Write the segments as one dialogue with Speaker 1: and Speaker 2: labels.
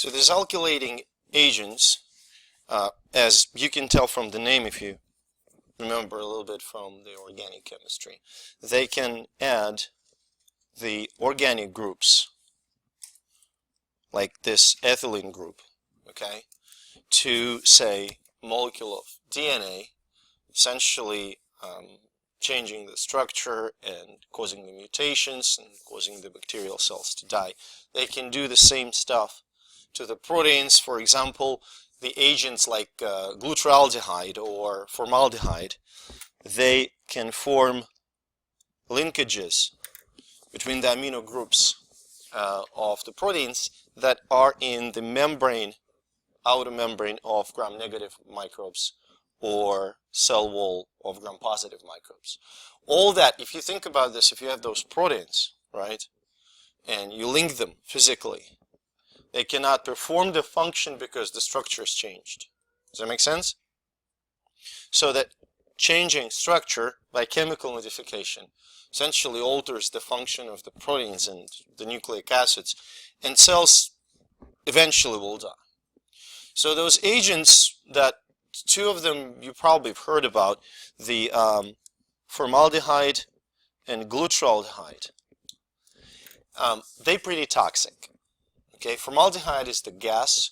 Speaker 1: So these alkylating agents, as you can tell from the name if you remember a little bit from the organic chemistry, they can add the organic groups, like this ethylene group, okay, to, say, a molecule of DNA, essentially changing the structure and causing the mutations and causing the bacterial cells to die. They can do the same stuff to the proteins. For example, the agents like glutaraldehyde or formaldehyde, they can form linkages between the amino groups of the proteins that are in the membrane, outer membrane of gram-negative microbes or cell wall of gram-positive microbes. All that, if you think about this, if you have those proteins, right, and you link them physically, they cannot perform the function because the structure has changed. Does that make sense? So that changing structure by chemical modification essentially alters the function of the proteins and the nucleic acids, and cells eventually will die. So those agents, that two of them you probably have heard about, the formaldehyde and glutaraldehyde, they're pretty toxic. Okay, formaldehyde is the gas.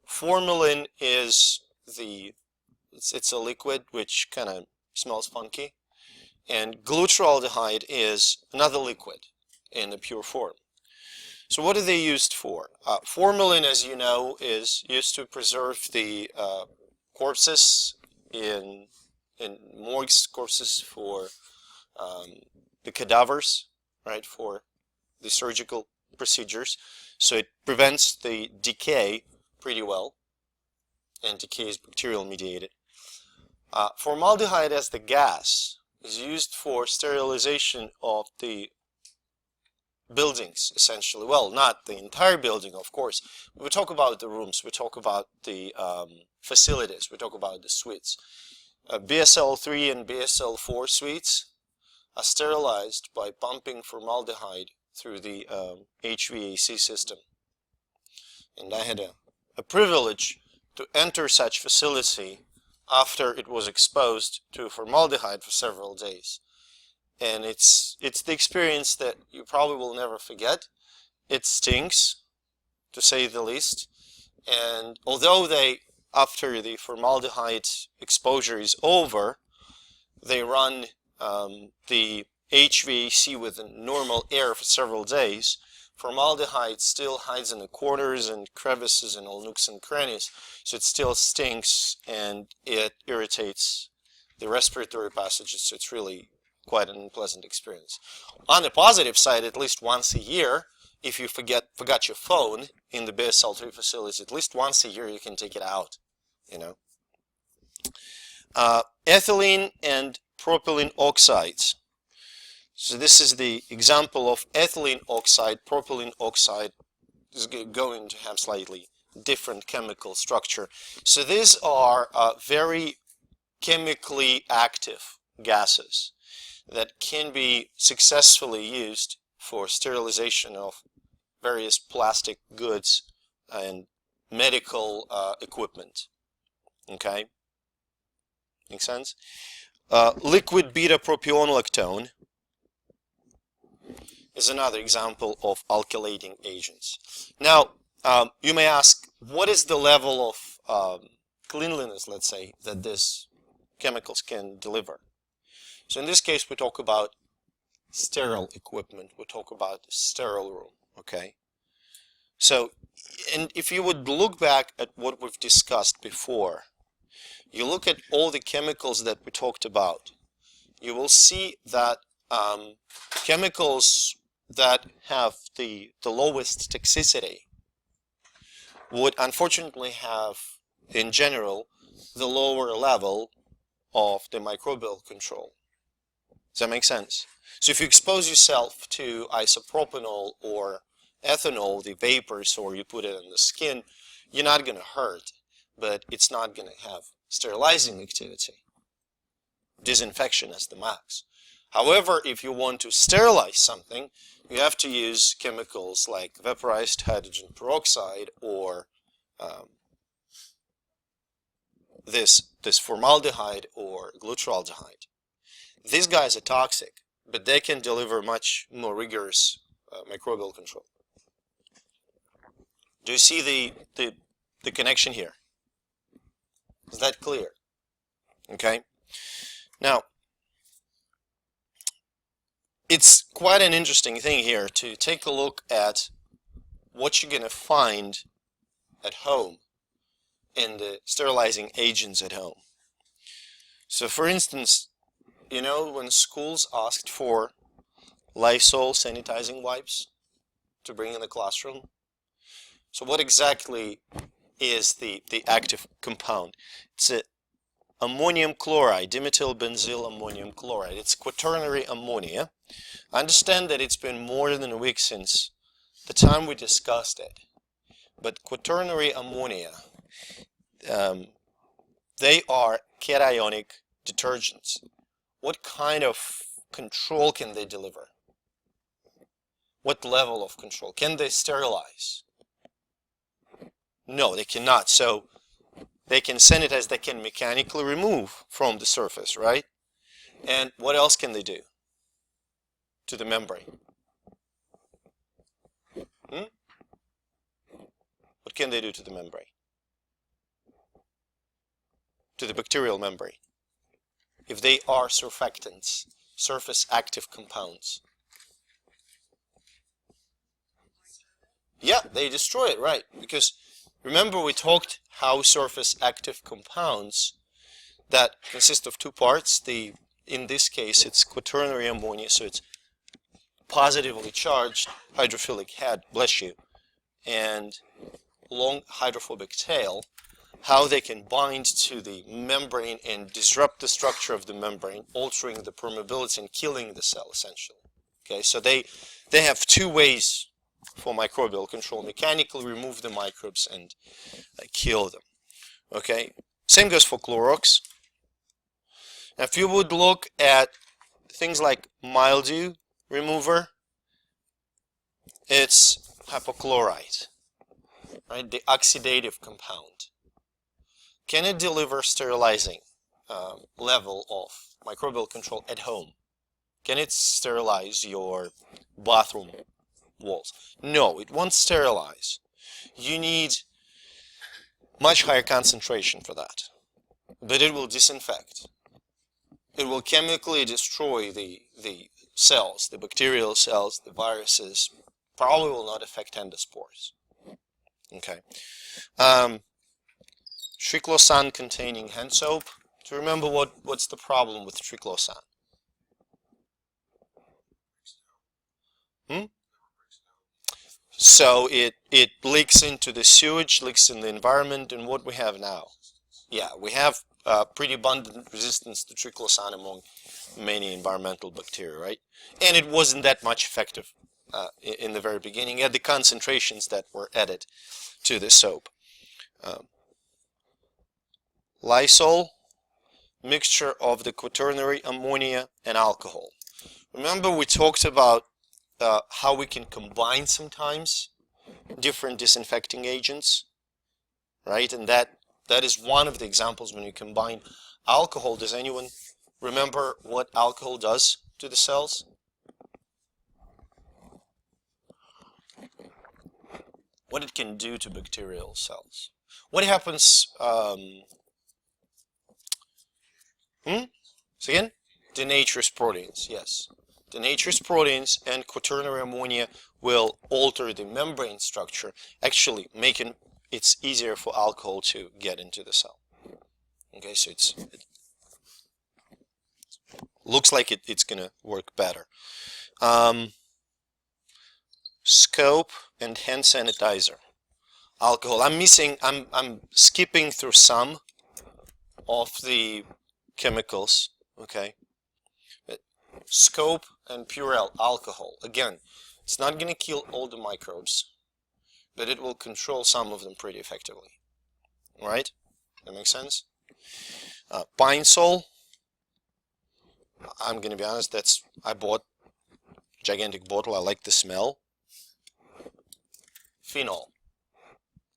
Speaker 1: Formalin is it's a liquid which kind of smells funky, and glutaraldehyde is another liquid in the pure form. So what are they used for? Formalin, as you know, is used to preserve the corpses in morgues, corpses for the cadavers, right, for the surgical procedures. So it prevents the decay pretty well, and decay is bacterial mediated. Formaldehyde as the gas is used for sterilization of the buildings, essentially. Well, not the entire building, of course. We talk about the rooms, we talk about the facilities, we talk about the suites. BSL-3 and BSL-4 suites are sterilized by pumping formaldehyde through the HVAC system. And I had a privilege to enter such facility after it was exposed to formaldehyde for several days. And it's the experience that you probably will never forget. It stinks, to say the least. And although after the formaldehyde exposure is over, they run the HVAC with normal air for several days, formaldehyde still hides in the corners and crevices and all nooks and crannies, so it still stinks and it irritates the respiratory passages, so it's really quite an unpleasant experience. On the positive side, at least once a year, if you forgot your phone in the BSL-3 facility, at least once a year you can take it out, you know. Ethylene and propylene oxides. So this is the example of ethylene oxide. Propylene oxide is going to have slightly different chemical structure. So these are very chemically active gases that can be successfully used for sterilization of various plastic goods and medical equipment. Okay? Make sense? Liquid beta-propionolactone is another example of alkylating agents. Now, you may ask, what is the level of cleanliness, let's say, that these chemicals can deliver? So in this case, we talk about sterile equipment. We talk about sterile room, okay? So, and if you would look back at what we've discussed before, you look at all the chemicals that we talked about, you will see that chemicals that have the lowest toxicity would unfortunately have, in general, the lower level of the microbial control. Does that make sense? So if you expose yourself to isopropanol or ethanol, the vapors, or you put it on the skin, you're not going to hurt, but it's not going to have sterilizing activity. Disinfection is the max. However, if you want to sterilize something, you have to use chemicals like vaporized hydrogen peroxide or this formaldehyde or glutaraldehyde. These guys are toxic, but they can deliver much more rigorous microbial control. Do you see the connection here? Is that clear? Okay. Now, it's quite an interesting thing here to take a look at what you're going to find at home in the sterilizing agents at home. So for instance, you know, when schools asked for Lysol sanitizing wipes to bring in the classroom, so what exactly is the active compound? It's a ammonium chloride, dimethylbenzyl ammonium chloride. It's quaternary ammonia. I understand that it's been more than a week since the time we discussed it, but quaternary ammonia, they are cationic detergents. What kind of control can they deliver? What level of control? Can they sterilize? No, they cannot. So they can sanitize, they can mechanically remove from the surface, right? And what else can they do to the membrane? What can they do to the membrane? To the bacterial membrane? If they are surfactants, surface active compounds. Yeah, they destroy it, right? Because remember we talked how surface active compounds that consist of two parts. In this case, it's quaternary ammonia, so it's positively charged hydrophilic head, bless you, and long hydrophobic tail, how they can bind to the membrane and disrupt the structure of the membrane, altering the permeability and killing the cell, essentially. Okay, so they have two ways for microbial control: mechanically remove the microbes and kill them. Okay, same goes for Clorox. Now, if you would look at things like mildew remover, it's hypochlorite, right? The oxidative compound. Can it deliver sterilizing level of microbial control at home? Can it sterilize your bathroom walls? No, it won't sterilize. You need much higher concentration for that. But it will disinfect. It will chemically destroy the cells, the bacterial cells, the viruses. Probably will not affect endospores. Okay. Triclosan containing hand soap. To remember what's the problem with triclosan? So it leaks into the sewage, leaks in the environment, and what we have now? Yeah, we have pretty abundant resistance to triclosan among many environmental bacteria, right? And it wasn't that much effective in the very beginning at the concentrations that were added to the soap. Lysol, mixture of the quaternary ammonia and alcohol. Remember we talked about how we can combine sometimes different disinfecting agents, right? And that is one of the examples when you combine alcohol. Does anyone remember what alcohol does to the cells? What it can do to bacterial cells? What happens? So again, denatures proteins. Yes, denatures proteins and quaternary ammonia will alter the membrane structure, actually making it easier for alcohol to get into the cell. Okay, so it looks like it's gonna work better. Scope and hand sanitizer. Alcohol. I'm skipping through some of the chemicals. Okay. Scope and Purell, alcohol. Again, it's not going to kill all the microbes, but it will control some of them pretty effectively. Right? That makes sense? Pine Sol. I'm going to be honest, I bought a gigantic bottle. I like the smell. Phenol.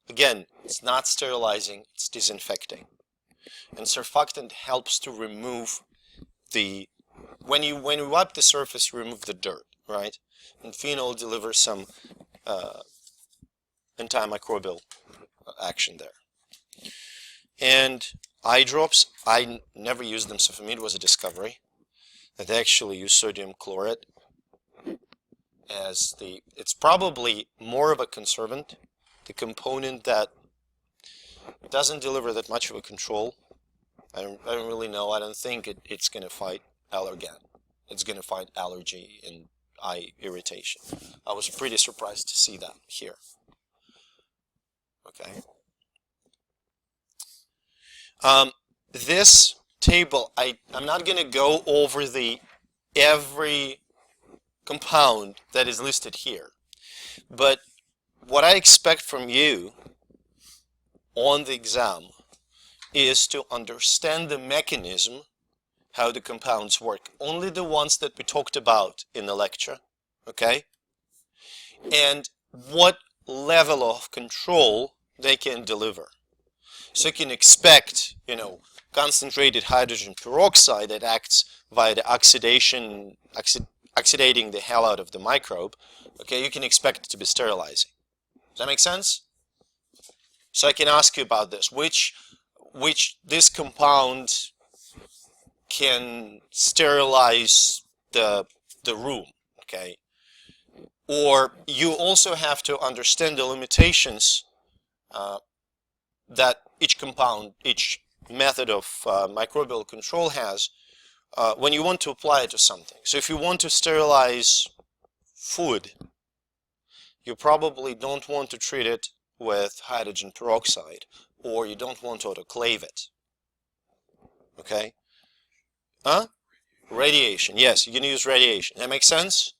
Speaker 1: Again, it's not sterilizing, it's disinfecting. And surfactant helps to remove the, when you wipe the surface, you remove the dirt, right? And phenol delivers some antimicrobial action there. And eye drops, I never used them, so for me it was a discovery that they actually use sodium chloride as the, it's probably more of a conservant, the component that doesn't deliver that much of a control. I don't really know. I don't think it's going to fight allergen. It's going to fight allergy and eye irritation. I was pretty surprised to see that here. Okay. This table, I'm not going to go over every compound that is listed here. But what I expect from you on the exam is to understand the mechanism, how the compounds work. Only the ones that we talked about in the lecture, okay? And what level of control they can deliver. So you can expect, you know, concentrated hydrogen peroxide that acts via the oxidation, oxidating the hell out of the microbe. Okay, you can expect it to be sterilizing. Does that make sense? So I can ask you about this. Which this compound can sterilize the room, okay? Or you also have to understand the limitations that each compound, each method of microbial control has when you want to apply it to something. So if you want to sterilize food, you probably don't want to treat it with hydrogen peroxide, or you don't want to autoclave it. Okay? Huh? Radiation. Yes, you can use radiation. That makes sense?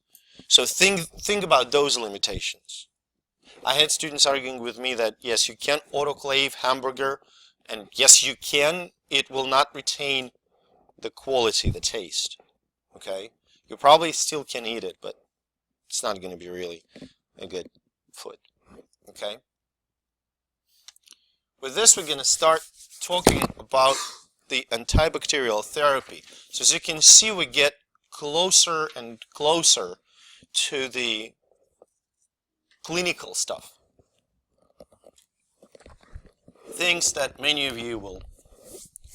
Speaker 1: So think about those limitations. I had students arguing with me that yes, you can autoclave hamburger, and yes, you can. It will not retain the quality, the taste. Okay? You probably still can eat it, but it's not going to be really a good food. Okay? With this, we're going to start talking about the antibacterial therapy. So as you can see, we get closer and closer to the clinical stuff. Things that many of you will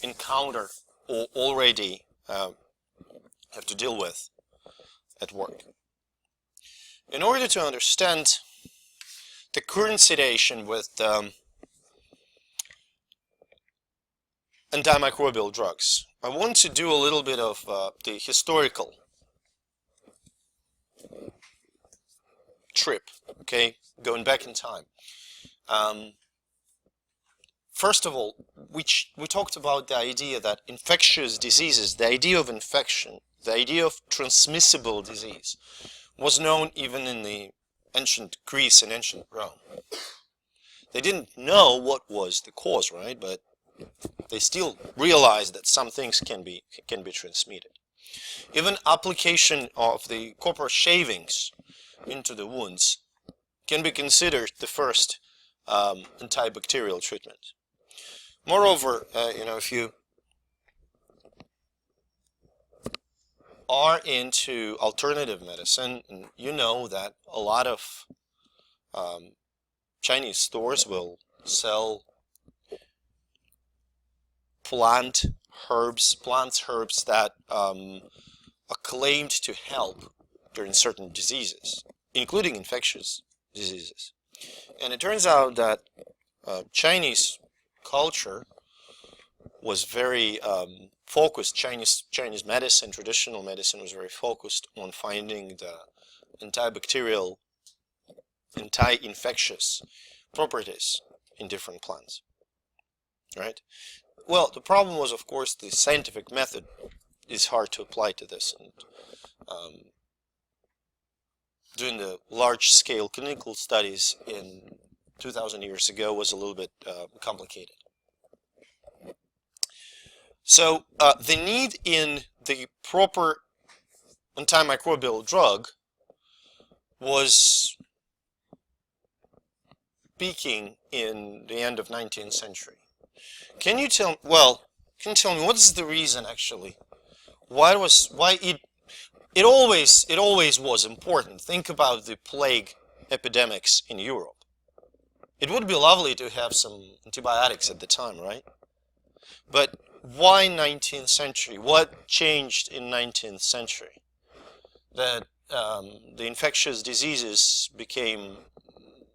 Speaker 1: encounter or already have to deal with at work. In order to understand the current situation with antimicrobial drugs, I want to do a little bit of the historical trip, okay, going back in time. First of all, we talked about the idea that infectious diseases, the idea of infection, the idea of transmissible disease, was known even in the ancient Greece and ancient Rome. They didn't know what was the cause, right? But they still realized that some things can be transmitted. Even application of the copper shavings into the wounds can be considered the first antibacterial treatment. Moreover, if you are into alternative medicine, you know that a lot of Chinese stores will sell plant herbs that are claimed to help during certain diseases, including infectious diseases. And it turns out that Chinese culture was very focused. Chinese medicine, traditional medicine, was very focused on finding the antibacterial, anti-infectious properties in different plants. Right? Well, the problem was, of course, the scientific method is hard to apply to this, and doing the large-scale clinical studies in 2,000 years ago was a little bit complicated. So the need in the proper antimicrobial drug was peaking in the end of 19th century. Can you tell me what is the reason actually? Why it always was important. Think about the plague epidemics in Europe. It would be lovely to have some antibiotics at the time, right? But why 19th century? What changed in 19th century? That the infectious diseases became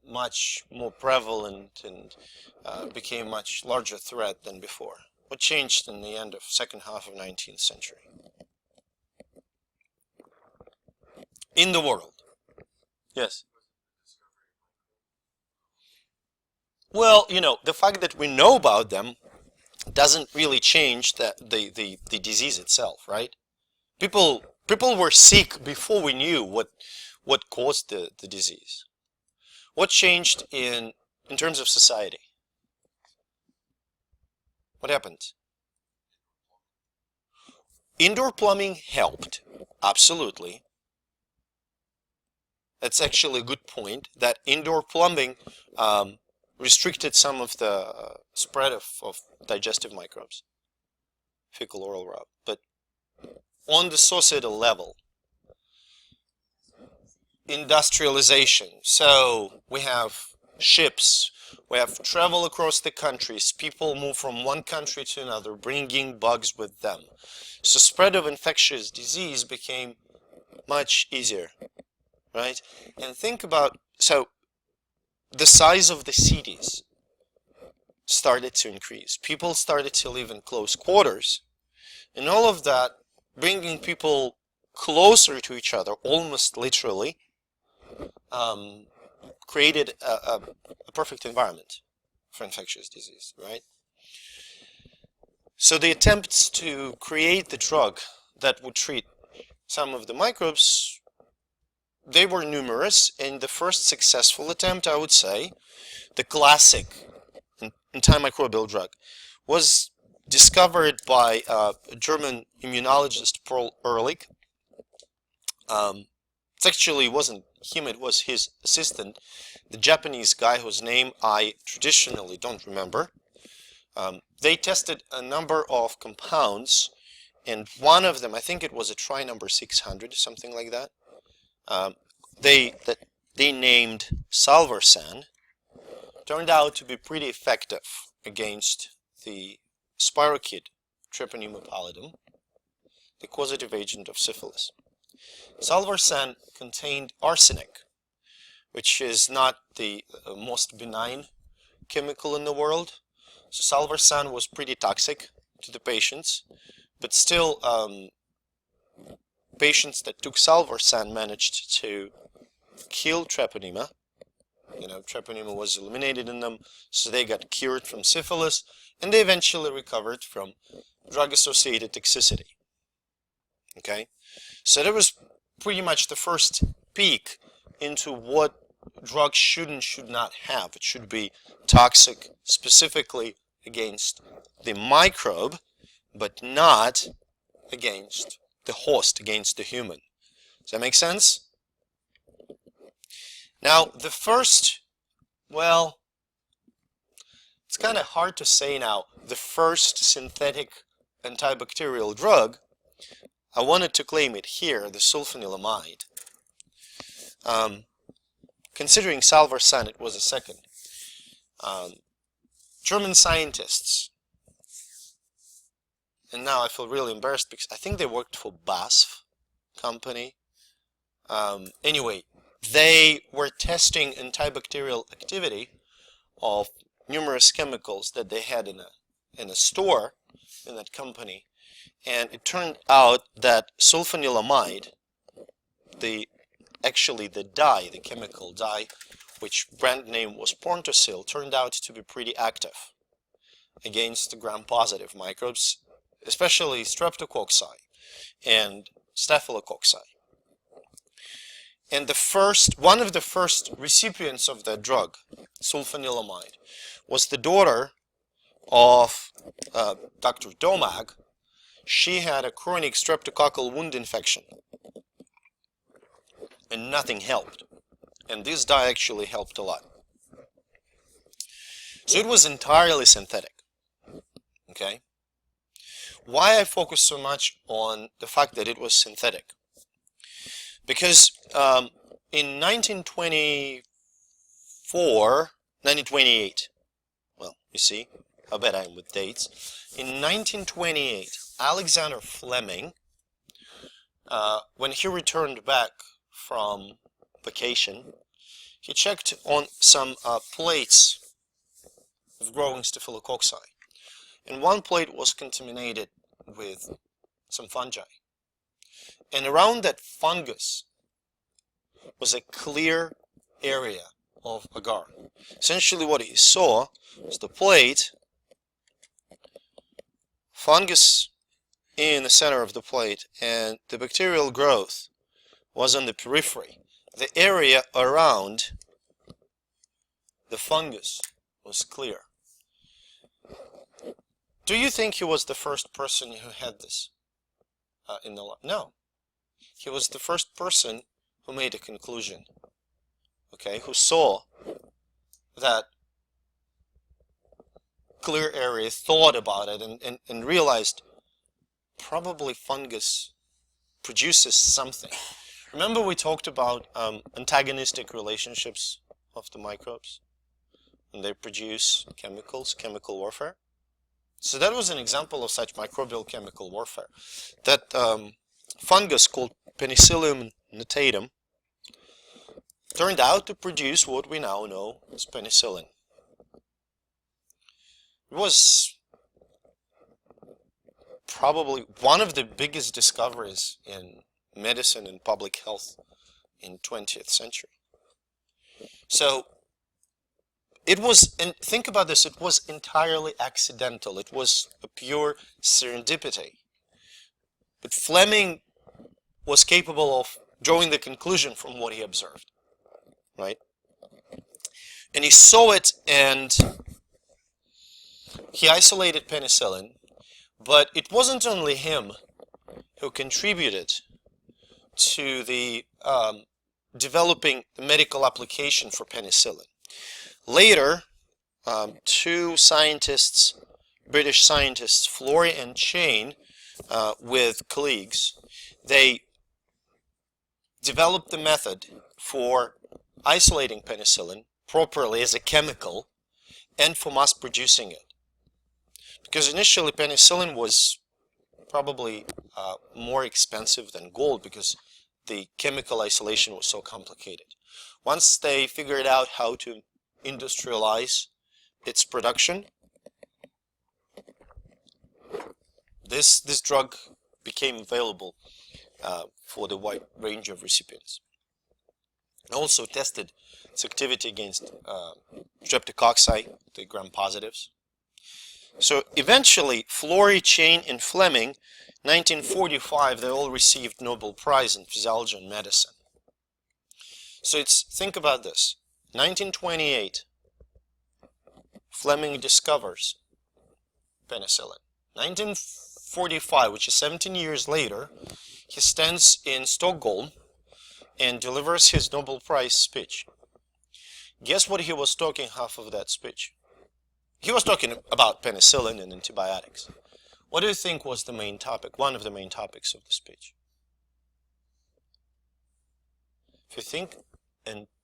Speaker 1: much more prevalent and became much larger threat than before. What changed in the end of second half of 19th century? In the world. Yes. Well, the fact that we know about them doesn't really change the disease itself, right? People were sick before we knew what caused the disease. What changed in terms of society? What happened? Indoor plumbing helped, absolutely. That's actually a good point, that indoor plumbing restricted some of the spread of digestive microbes, fecal oral route. But on the societal level, industrialization. So we have ships, we have travel across the countries, people move from one country to another, bringing bugs with them. So spread of infectious disease became much easier, right? And think about, so the size of the cities started to increase. People started to live in close quarters, and all of that, bringing people closer to each other, almost literally, created a perfect environment for infectious disease, right? So the attempts to create the drug that would treat some of the microbes, they were numerous, and the first successful attempt, I would say, the classic antimicrobial drug, was discovered by a German immunologist, Paul Ehrlich. It actually wasn't him, it was his assistant, the Japanese guy whose name I traditionally don't remember. They tested a number of compounds, and one of them, I think it was a try number 600, something like that, they named Salvarsan, turned out to be pretty effective against the spirochete Treponema pallidum, the causative agent of syphilis. Salvarsan contained arsenic, which is not the most benign chemical in the world. So Salvarsan was pretty toxic to the patients, but still patients that took Salvarsan managed to kill Treponema. Treponema was eliminated in them, so they got cured from syphilis, and they eventually recovered from drug-associated toxicity. Okay, so that was pretty much the first peek into what drugs should and should not have. It should be toxic specifically against the microbe, but not against the host, against the human. Does that make sense? Now, the first, well, it's kind of hard to say now, the first synthetic antibacterial drug, I wanted to claim it here, the sulfanilamide. Considering Salvarsan, it was a second. German scientists, and now I feel really embarrassed because I think they worked for BASF company. Anyway, they were testing antibacterial activity of numerous chemicals that they had in a store in that company, and it turned out that sulfanilamide, actually the dye, the chemical dye, which brand name was Porntosil, turned out to be pretty active against the gram-positive microbes, especially streptococci and staphylococci. And one of the first recipients of that drug, sulfanilamide, was the daughter of Dr. Domag. She had a chronic streptococcal wound infection, and nothing helped. And this dye actually helped a lot. So it was entirely synthetic. Okay? Why I focus so much on the fact that it was synthetic? Because in 1928, well, you see how bad I am with dates. In 1928, Alexander Fleming, when he returned back from vacation, he checked on some plates of growing staphylococci. And one plate was contaminated with some fungi. And around that fungus was a clear area of agar. Essentially what he saw was the plate, fungus in the center of the plate, and the bacterial growth was on the periphery. The area around the fungus was clear. Do you think he was the first person who had this in the lab? No. He was the first person who made a conclusion, okay, who saw that clear area, thought about it, and realized probably fungus produces something. Remember we talked about antagonistic relationships of the microbes, and they produce chemicals, chemical warfare? So that was an example of such microbial chemical warfare. That fungus called Penicillium notatum turned out to produce what we now know as penicillin. It was probably one of the biggest discoveries in medicine and public health in 20th century. So it was, and think about this, it was entirely accidental. It was a pure serendipity. But Fleming was capable of drawing the conclusion from what he observed, right? And he saw it, and he isolated penicillin, but it wasn't only him who contributed to the developing the medical application for penicillin. Later, two scientists, British scientists, Flory and Chain, with colleagues, they developed the method for isolating penicillin properly as a chemical and for mass producing it. Because initially penicillin was probably more expensive than gold because the chemical isolation was so complicated. Once they figured out how to industrialize its production, this drug became available for the wide range of recipients. Also tested its activity against streptococci, the gram-positives. So eventually, Flory, Chain, and Fleming, 1945, they all received Nobel Prize in Physiology and Medicine. So think about this. 1928, Fleming discovers penicillin. 1945, which is 17 years later, he stands in Stockholm and delivers his Nobel Prize speech. Guess what he was talking half of that speech? He was talking about penicillin and antibiotics. What do you think was the main topic, one of the main topics of the speech? If you think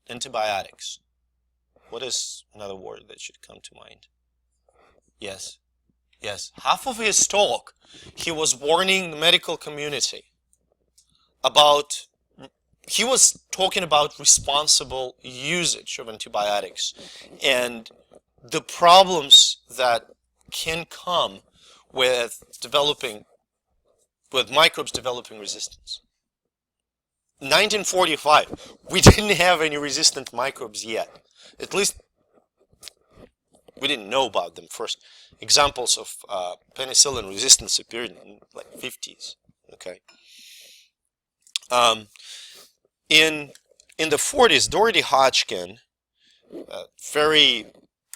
Speaker 1: antibiotics, what is another word that should come to mind? Yes. Half of his talk, he was warning the medical community about, he was talking about responsible usage of antibiotics and the problems that can come with microbes developing resistance. 1945, we didn't have any resistant microbes yet. At least we didn't know about them. First examples of penicillin resistance appeared in like 50s. Okay. In the 40s, Dorothy Hodgkin, very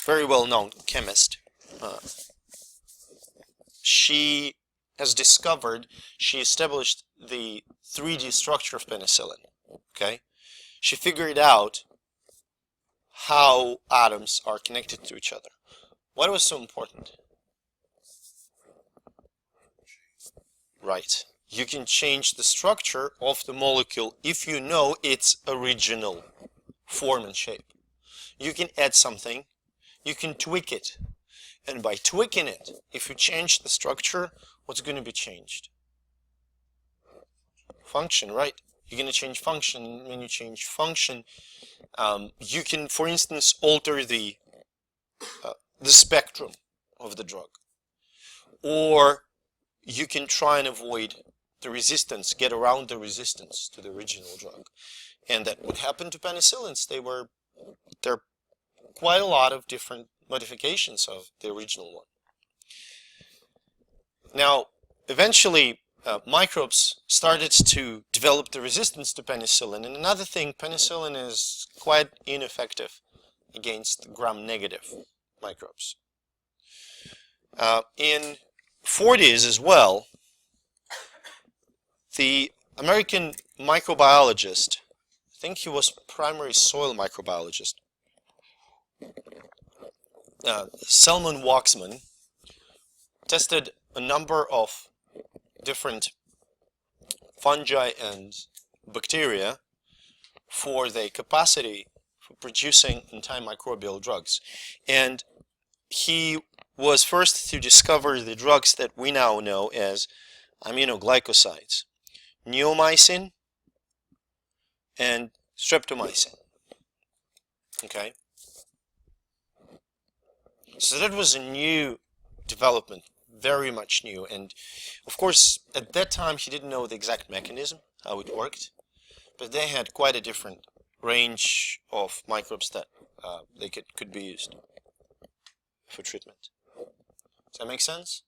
Speaker 1: well-known chemist, she established the 3D structure of penicillin. Okay, she figured out how atoms are connected to each other. Why was so important? Right. You can change the structure of the molecule if you know its original form and shape. You can add something, you can tweak it, and by tweaking it, if you change the structure, what's going to be changed? Function, right? You're going to change function. When you change function, you can, for instance, alter the spectrum of the drug, or you can try and avoid the resistance, get around the resistance to the original drug. And that would happen to penicillins. There are quite a lot of different modifications of the original one. Now, eventually, microbes started to develop the resistance to penicillin. And another thing, penicillin is quite ineffective against gram-negative microbes. In 40s as well, the American microbiologist, I think he was primary soil microbiologist, Selman Waksman, tested a number of different fungi and bacteria for their capacity for producing antimicrobial drugs. And he was first to discover the drugs that we now know as aminoglycosides, neomycin and streptomycin. Okay? So that was a new development, very much new. And of course, at that time, he didn't know the exact mechanism, how it worked, but they had quite a different range of microbes that they could be used for treatment. Does that make sense?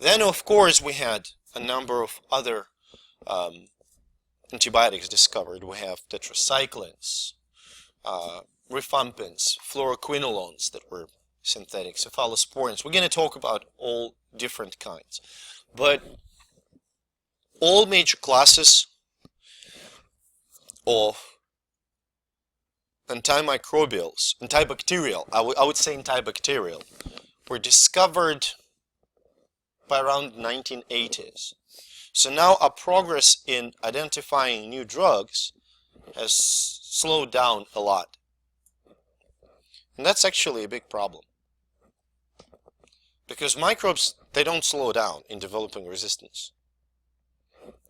Speaker 1: Then, of course, we had a number of other antibiotics discovered. We have tetracyclines, rifampins, fluoroquinolones that were synthetic, cephalosporins. We're going to talk about all different kinds. But all major classes of antimicrobials, antibacterial, I would say antibacterial, were discovered by around 1980s. So now our progress in identifying new drugs has slowed down a lot. And that's actually a big problem. Because microbes, they don't slow down in developing resistance.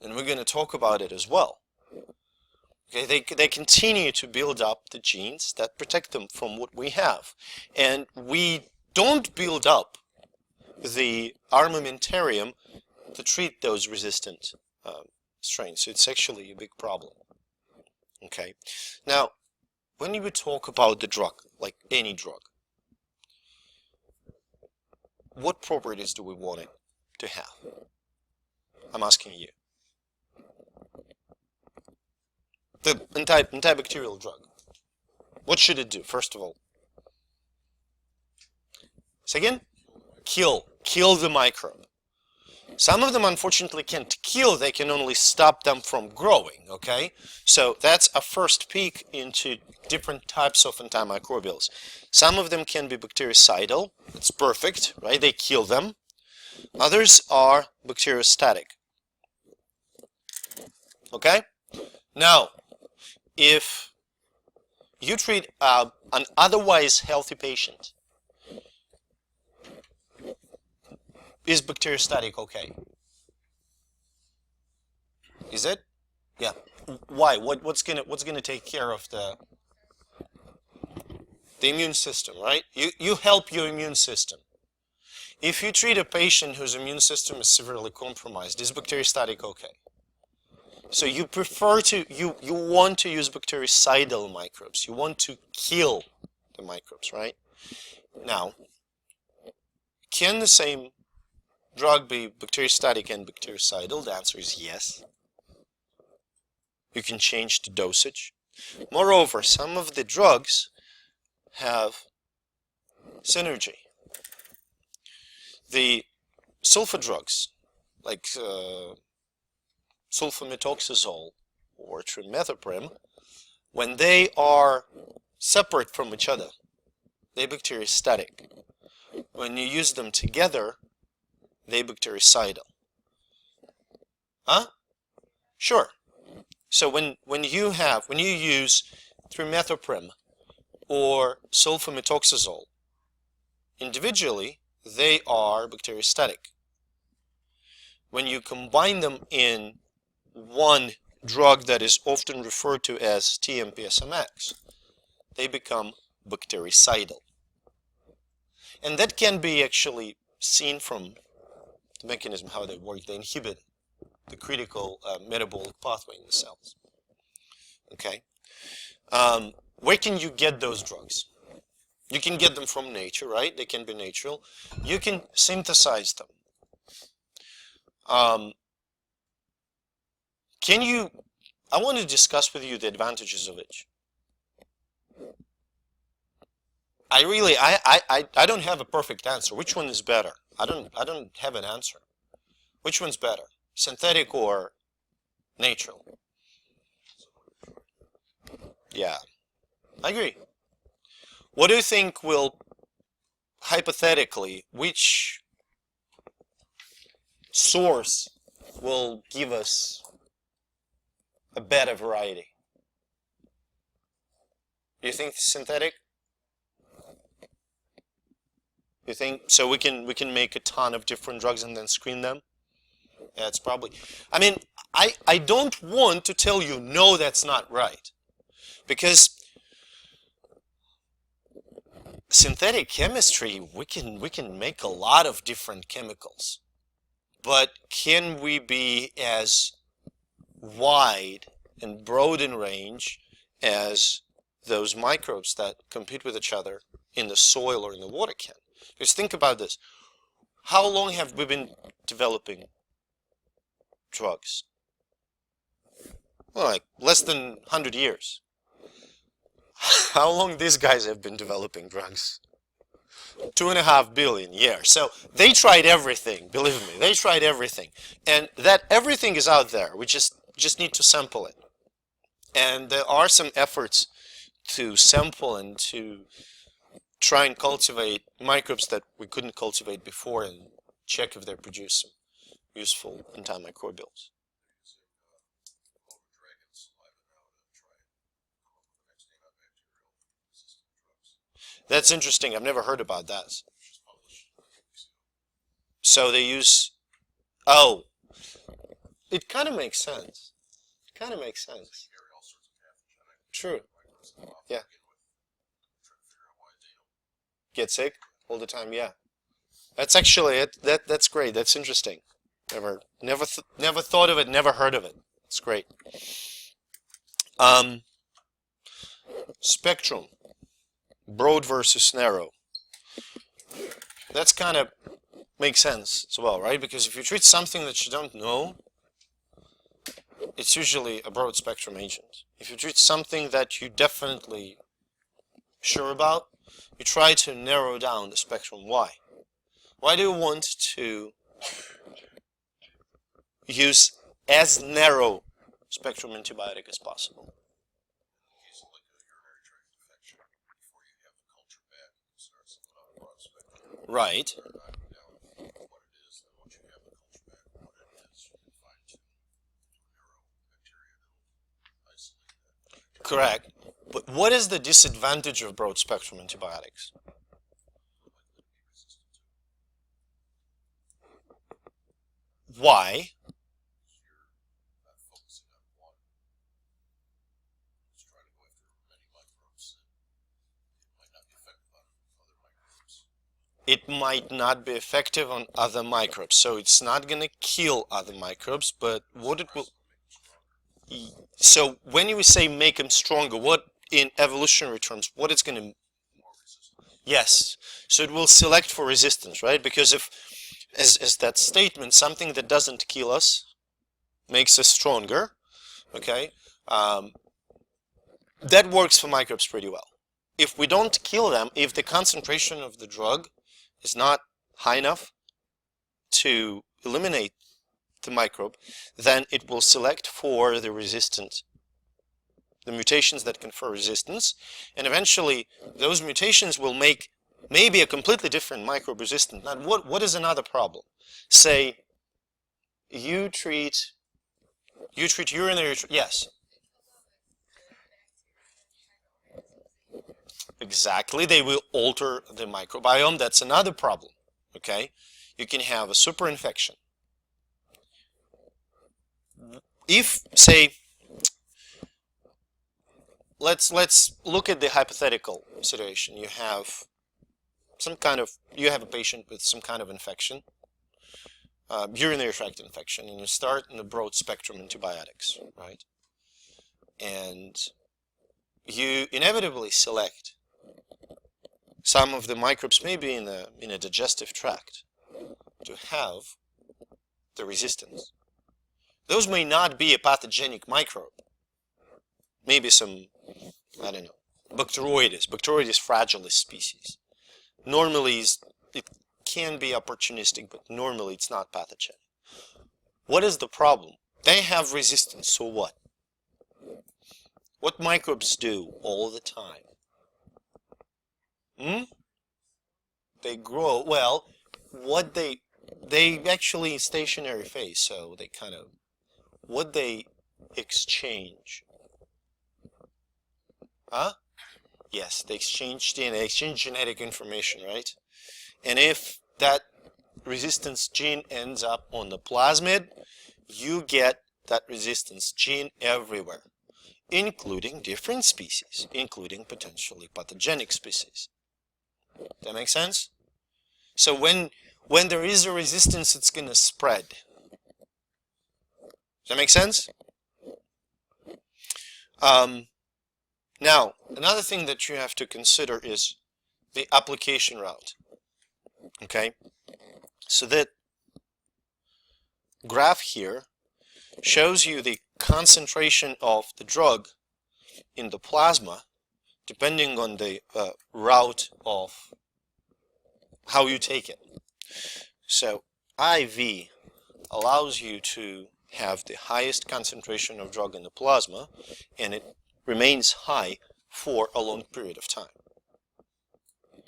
Speaker 1: And we're going to talk about it as well. Okay, they continue to build up the genes that protect them from what we have. And we don't build up the armamentarium to treat those resistant strains. So it's actually a big problem. Okay, now when you talk about the drug, like any drug, what properties do we want it to have? I'm asking you. The antibacterial drug, what should it do, first of all? Second, kill the microbe. Some of them, unfortunately, can't kill, they can only stop them from growing, okay? So that's a first peek into different types of antimicrobials. Some of them can be bactericidal, it's perfect, right? They kill them. Others are bacteriostatic, okay? Now, if you treat an otherwise healthy patient, is bacteriostatic okay? Is it? Yeah. Why? What's gonna take care of the immune system, right? You help your immune system. If you treat a patient whose immune system is severely compromised, is bacteriostatic okay? So you prefer to you want to use bactericidal microbes. You want to kill the microbes, right? Now, can the same drug be bacteriostatic and bactericidal? The answer is yes. You can change the dosage. Moreover, some of the drugs have synergy. The sulfa drugs, like sulfamethoxazole or trimethoprim, when they are separate from each other, they're bacteriostatic. When you use them together, they're bactericidal. Huh? Sure. So when you use trimethoprim or sulfamethoxazole individually, they are bacteriostatic. When you combine them in one drug that is often referred to as TMPSMX, they become bactericidal. And that can be actually seen from the mechanism, how they work. They inhibit the critical metabolic pathway in the cells. Okay? Where can you get those drugs? You can get them from nature, right? They can be natural. You can synthesize them. I want to discuss with you the advantages of each. I don't have a perfect answer. Which one is better? I don't have an answer. Which one's better? Synthetic or natural? Yeah, I agree. What do you think will, hypothetically, which source will give us a better variety? Do you think synthetic? You think so? We can make a ton of different drugs and then screen them. Yeah, it's probably. I mean, I don't want to tell you no, that's not right, because synthetic chemistry, we can make a lot of different chemicals, but can we be as wide and broad in range as those microbes that compete with each other in the soil or in the water can? Because think about this. How long have we been developing drugs? Well, like less than 100 years. How long these guys have been developing drugs? 2.5 billion years. So they tried everything, believe me, they tried everything. And that everything is out there. We just need to sample it. And there are some efforts to sample and to try and cultivate microbes that we couldn't cultivate before and check if they produce some useful antimicrobials. That's interesting. I've never heard about that. So they use, oh, it kind of makes sense. It kind of makes sense. True. Yeah. Get sick all the time. Yeah. That's actually it. That's great. That's interesting. Never thought of it. Never heard of it. It's great. Spectrum. Broad versus narrow. That's kind of makes sense as well, right? Because if you treat something that you don't know, it's usually a broad spectrum agent. If you treat something that you definitely sure about, you try to narrow down the spectrum. Why? Why do you want to use as narrow spectrum antibiotic as possible? Right. Correct. But what is the disadvantage of broad spectrum antibiotics? Why? It might not be effective on other microbes. So it's not going to kill other microbes, but what it will... So when you say make them stronger, what in evolutionary terms, what it's going to... Yes. So it will select for resistance, right? Because if, as that statement, something that doesn't kill us makes us stronger, okay? That works for microbes pretty well. If we don't kill them, if the concentration of the drug is not high enough to eliminate the microbe, then it will select for the resistant the mutations that confer resistance, and eventually those mutations will make maybe a completely different microbe resistant. Now, what is another problem? Say you treat urinary, yes. Exactly, they will alter the microbiome. That's another problem. Okay, you can have a superinfection. If, say, let's look at the hypothetical situation. You have a patient with some kind of infection, urinary tract infection, and you start in the broad spectrum antibiotics, right? And you inevitably select some of the microbes, maybe in a digestive tract, to have the resistance. Those may not be a pathogenic microbe. Maybe some, I don't know, Bacteroides fragilis species. Normally, it can be opportunistic, but normally it's not pathogenic. What is the problem? They have resistance, so what? What microbes do all the time? They grow, well, what they actually stationary phase, so they kind of, what they exchange. Huh? Yes, they exchange DNA, exchange genetic information, right? And if that resistance gene ends up on the plasmid, you get that resistance gene everywhere, including different species, including potentially pathogenic species. That makes sense? So when there is a resistance, it's going to spread. Does that make sense? Now, another thing that you have to consider is the application route. Okay? So that graph here shows you the concentration of the drug in the plasma depending on the route of how you take it. So IV allows you to have the highest concentration of drug in the plasma, and it remains high for a long period of time.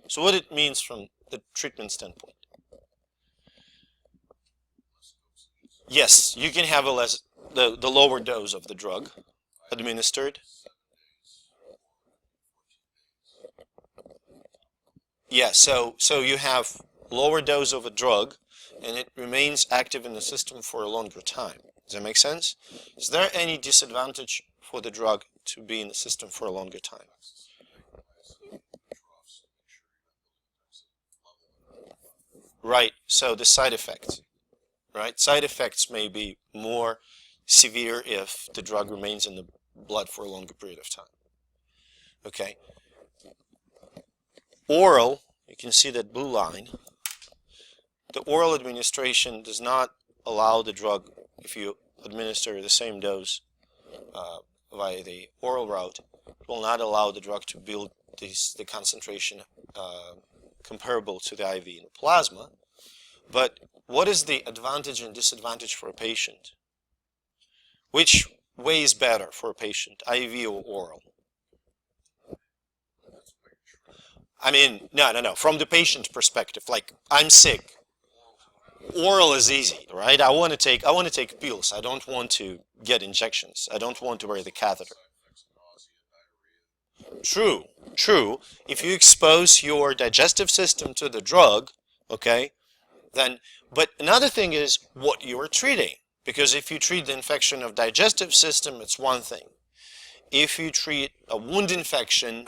Speaker 1: So what it means from the treatment standpoint? Yes, you can have the lower dose of the drug administered. Yeah, so you have lower dose of a drug, and it remains active in the system for a longer time. Does that make sense? Is there any disadvantage for the drug to be in the system for a longer time? Right, so the side effects. Right, side effects may be more severe if the drug remains in the blood for a longer period of time. Okay. Oral, you can see that blue line. The oral administration does not allow the drug, if you administer the same dose via the oral route, it will not allow the drug to build the concentration comparable to the IV in the plasma. But what is the advantage and disadvantage for a patient? Which way is better for a patient, IV or oral? I mean, no. From the patient perspective, like I'm sick. Oral is easy, right? I want to take pills. I don't want to get injections. I don't want to wear the catheter. True. If you expose your digestive system to the drug, okay, then, but another thing is what you are treating. Because if you treat the infection of digestive system, it's one thing. If you treat a wound infection,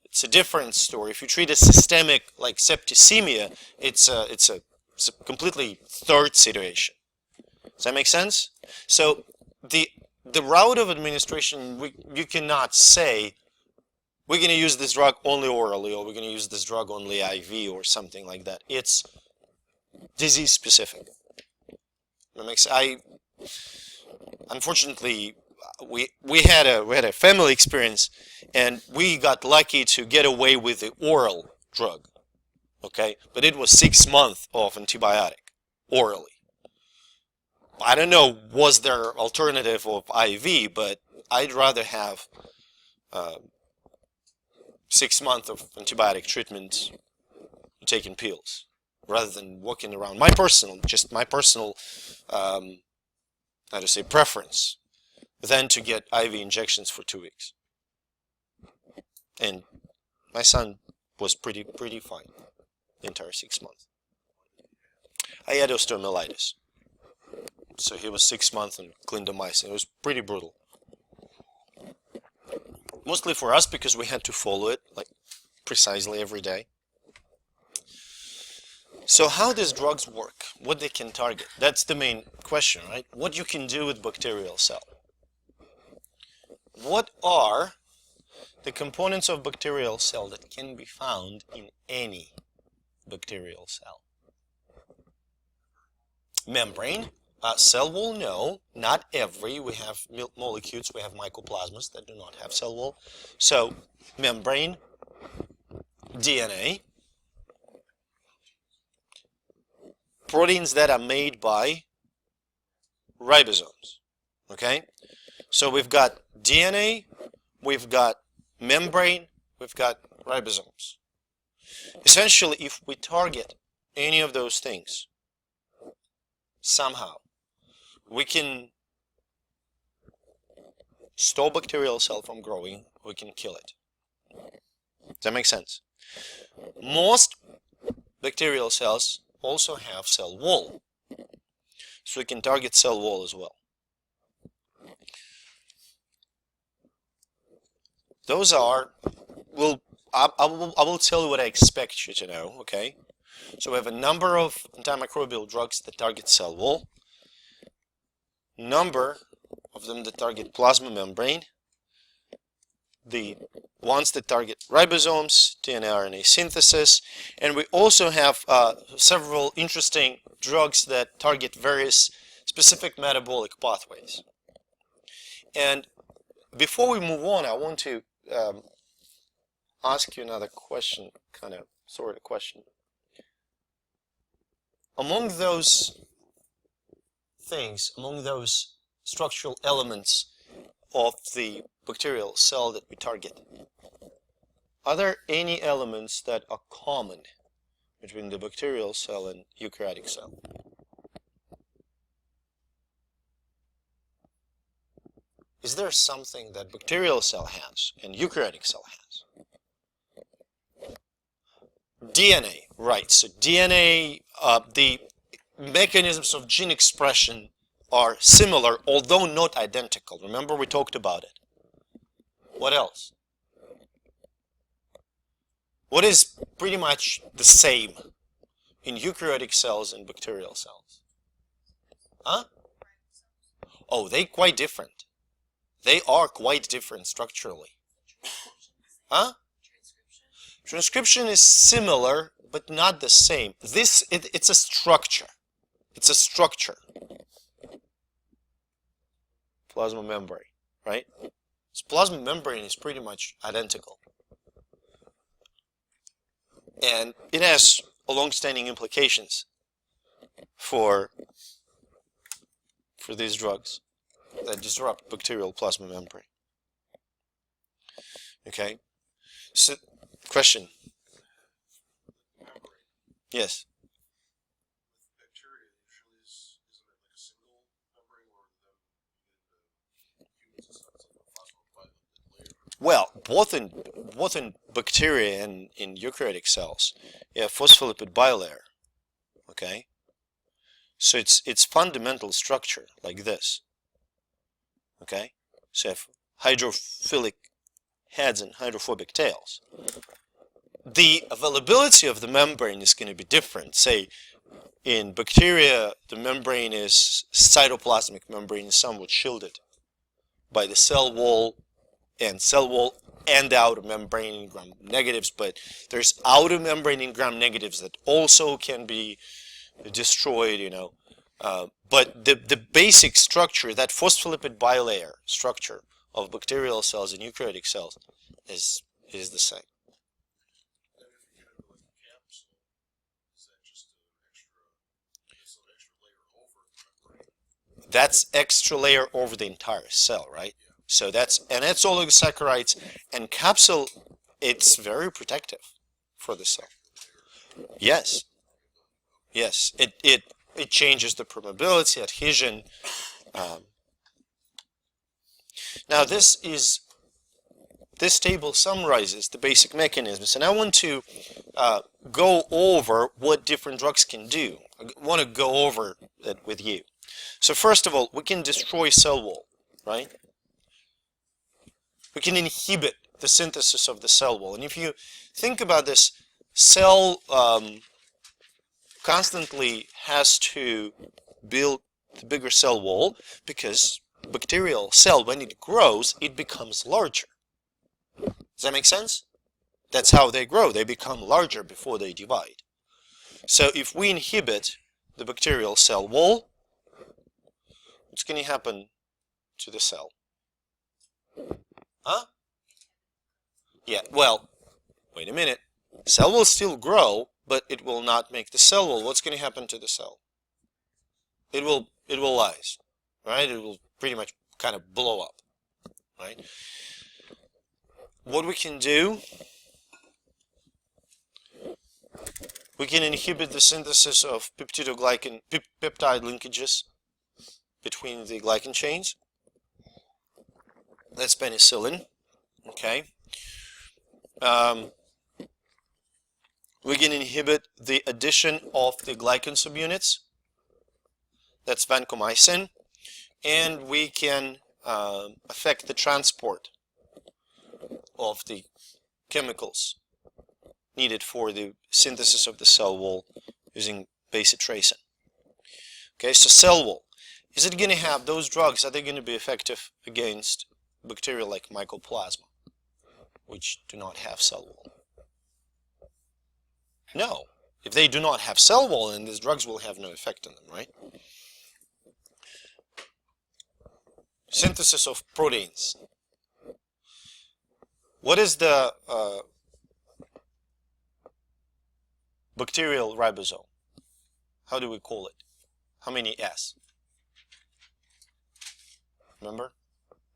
Speaker 1: it's a different story. If you treat a systemic like septicemia, it's a completely third situation. Does that make sense? So the route of administration, you cannot say we're going to use this drug only orally or we're going to use this drug only IV or something like that. It's disease specific. Unfortunately, we had a family experience, and we got lucky to get away with the oral drug. Okay, but it was 6 months of antibiotic orally. I don't know, was there alternative of IV, but I'd rather have 6 months of antibiotic treatment taking pills rather than walking around. Just my personal, how to say, preference, than to get IV injections for 2 weeks. And my son was pretty fine the entire 6 months. I had osteomyelitis, so he was 6 months and clindamycin. It was pretty brutal. Mostly for us because we had to follow it like precisely every day. So how these drugs work, what they can target, that's the main question, right? What you can do with bacterial cell. What are the components of bacterial cell that can be found in any bacterial cell? Membrane. Cell wall, no, not every. We have molecules, we have mycoplasmas that do not have cell wall. So, membrane, DNA, proteins that are made by ribosomes. Okay? So we've got DNA, we've got membrane, we've got ribosomes. Essentially, if we target any of those things, somehow, we can stop bacterial cell from growing, we can kill it. Does that make sense? Most bacterial cells also have cell wall, so we can target cell wall as well. Those are, I will tell you what I expect you to know, okay? So we have a number of antimicrobial drugs that target cell wall, number of them that target plasma membrane, the ones that target ribosomes, DNA RNA synthesis, and we also have several interesting drugs that target various specific metabolic pathways. And before we move on, I want to ask you another question, sort of question. Among those things, among those structural elements of the bacterial cell that we target, are there any elements that are common between the bacterial cell and eukaryotic cell? Is there something that bacterial cell has and eukaryotic cell has? DNA, right. So DNA, the mechanisms of gene expression are similar, although not identical. Remember we talked about it. What else? What is pretty much the same in eukaryotic cells and bacterial cells? Huh? Oh, they're quite different. They are quite different structurally. Huh? Transcription is similar, but not the same. It's a structure. It's a structure. Plasma membrane, right? So plasma membrane is pretty much identical. And it has long-standing implications for these drugs that disrupt bacterial plasma membrane. Okay? So, question? Yes?
Speaker 2: Bacteria usually isn't it like a single membrane, or in humans it's like a phosphobilated layer?
Speaker 1: Well, both in bacteria and in eukaryotic cells, you have phospholipid bilayer. Okay? So it's fundamental structure like this. Okay? So you have hydrophilic heads and hydrophobic tails. The availability of the membrane is going to be different. Say, in bacteria, the membrane is cytoplasmic membrane is somewhat shielded by the cell wall and outer membrane gram negatives, but there's outer membrane gram negatives that also can be destroyed, but the basic structure, that phospholipid bilayer structure of bacterial cells and eukaryotic cells is the same.
Speaker 2: And if you get into like a capsule, is that just an extra layer over the membrane?
Speaker 1: That's extra layer over the entire cell, right? So that's oligosaccharides, and capsule, it's very protective for the cell. Yes, yes, it changes the permeability, adhesion. Now this table summarizes the basic mechanisms, and I want to go over what different drugs can do. I want to go over it with you. So first of all, we can destroy cell wall, right? We can inhibit the synthesis of the cell wall. And if you think about this, cell constantly has to build the bigger cell wall, because bacterial cell, when it grows, it becomes larger. Does that make sense? That's how they grow. They become larger before they divide. So if we inhibit the bacterial cell wall, what's going to happen to the cell? Huh? Yeah, well, wait a minute. Cell will still grow, but it will not make the cell wall. What's going to happen to the cell? It will lyse, right? It will pretty much kind of blow up, right? What we can do, we can inhibit the synthesis of peptide linkages between the glycan chains. That's penicillin, okay? We can inhibit the addition of the glycan subunits. That's vancomycin. And we can affect the transport of the chemicals needed for the synthesis of the cell wall using bacitracin. Okay, so cell wall. Is it going to have those drugs? Are they going to be effective against bacteria like mycoplasma, which do not have cell wall? No. If they do not have cell wall, then these drugs will have no effect on them, right? Synthesis of proteins. What is the bacterial ribosome? How do we call it? How many S? Remember?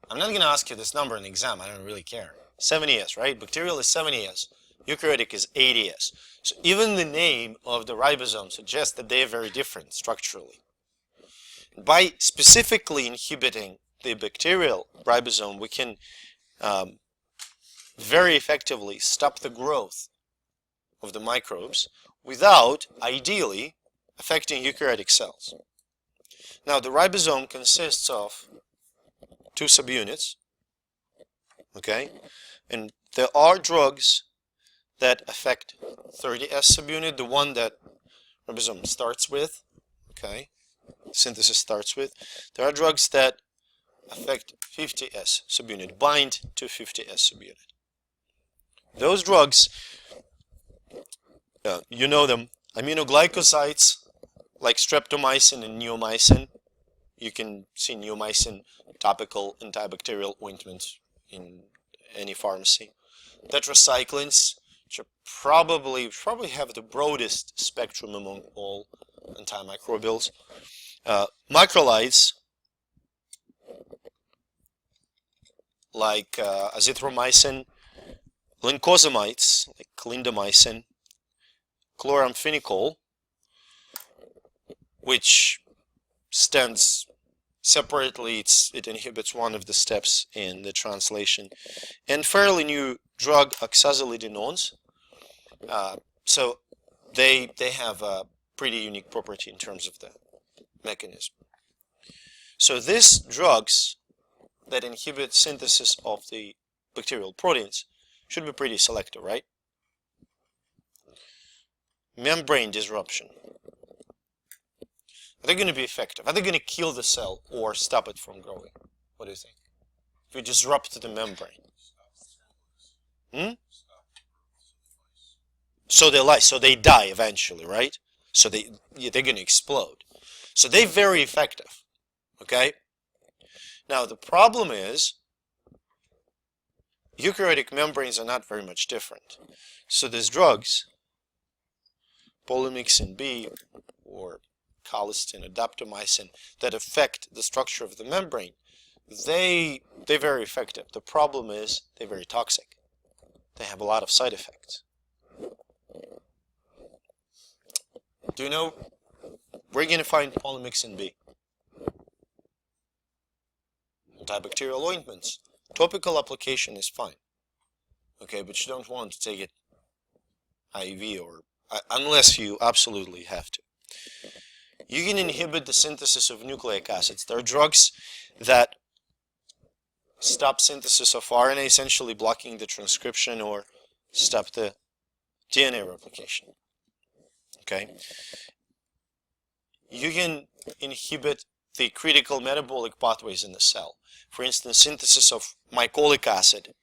Speaker 1: I'm not going to ask you this number in the exam. I don't really care. 70S, right? Bacterial is 70S. Eukaryotic is 80S. So even the name of the ribosome suggests that they are very different structurally. By specifically inhibiting the bacterial ribosome, we can very effectively stop the growth of the microbes without, ideally, affecting eukaryotic cells. Now, the ribosome consists of 2 subunits, okay? And there are drugs that affect 30S subunit, the one that ribosome starts with, okay? Synthesis starts with. There are drugs that affect 50S subunit, bind to 50S subunit. Those drugs, you know them, aminoglycosides like streptomycin and neomycin. You can see neomycin topical antibacterial ointments in any pharmacy. Tetracyclines, which are probably have the broadest spectrum among all antimicrobials. Macrolides, like azithromycin, lincosamides, like clindamycin, chloramphenicol, which stands separately, it inhibits one of the steps in the translation, and fairly new drug oxazolidinones. So they have a pretty unique property in terms of the mechanism. So these drugs that inhibit synthesis of the bacterial proteins should be pretty selective, right? Membrane disruption. Are they going to be effective? Are they going to kill the cell or stop it from growing? What do you think? If you disrupt the membrane. So they lyse, so they die eventually, right? So they're going to explode. So they're very effective, okay? Now the problem is, eukaryotic membranes are not very much different. So these drugs, polymyxin B or colistin, daptomycin, that affect the structure of the membrane, they're very effective. The problem is they're very toxic. They have a lot of side effects. Do you know where you're going to find polymyxin B? Antibacterial ointments. Topical application is fine. Okay, but you don't want to take it IV or unless you absolutely have to. You can inhibit the synthesis of nucleic acids. There are drugs that stop synthesis of RNA, essentially blocking the transcription or stop the DNA replication. Okay? You can inhibit the critical metabolic pathways in the cell. For instance, synthesis of mycolic acid